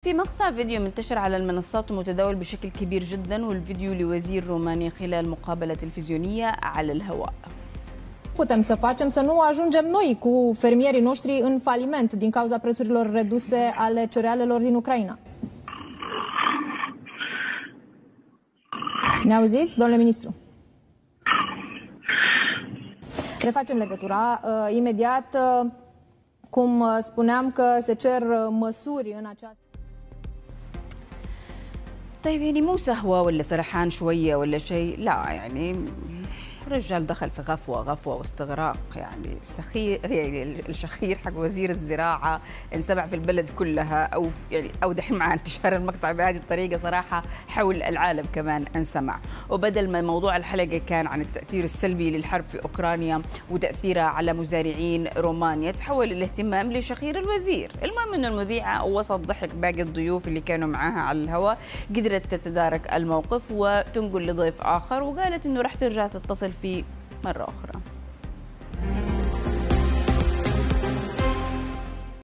في مقطع فيديو منتشر على المنصات ومتداول بشكل كبير جدا، والفيديو لوزير روماني خلال مقابلة تلفزيونية على الهواء. Putem să facem să nu ajungem noi cu fermierii noștri în faliment din cauza prețurilor reduse ale cerealelor din Ucraina. Ne auziți, domnule ministru? Refacem legătura imediat. Cum spuneam că se cer măsuri în această. طيب يعني مو سهوة ولا سرحان شوية ولا شيء، لا يعني الرجال دخل في غفوة واستغراق، يعني سخير، يعني الشخير حق وزير الزراعة انسمع في البلد كلها، أو دحين مع انتشار المقطع بهذه الطريقة صراحة حول العالم كمان انسمع. وبدل ما موضوع الحلقة كان عن التأثير السلبي للحرب في أوكرانيا وتأثيرها على مزارعين رومانيا، تحول الاهتمام لشخير الوزير. المهم أن المذيعة وسط ضحك باقي الضيوف اللي كانوا معاها على الهواء قدرت تتدارك الموقف وتنقل لضيف آخر، وقالت أنه راح ترجع تتصل فيه مرة أخرى.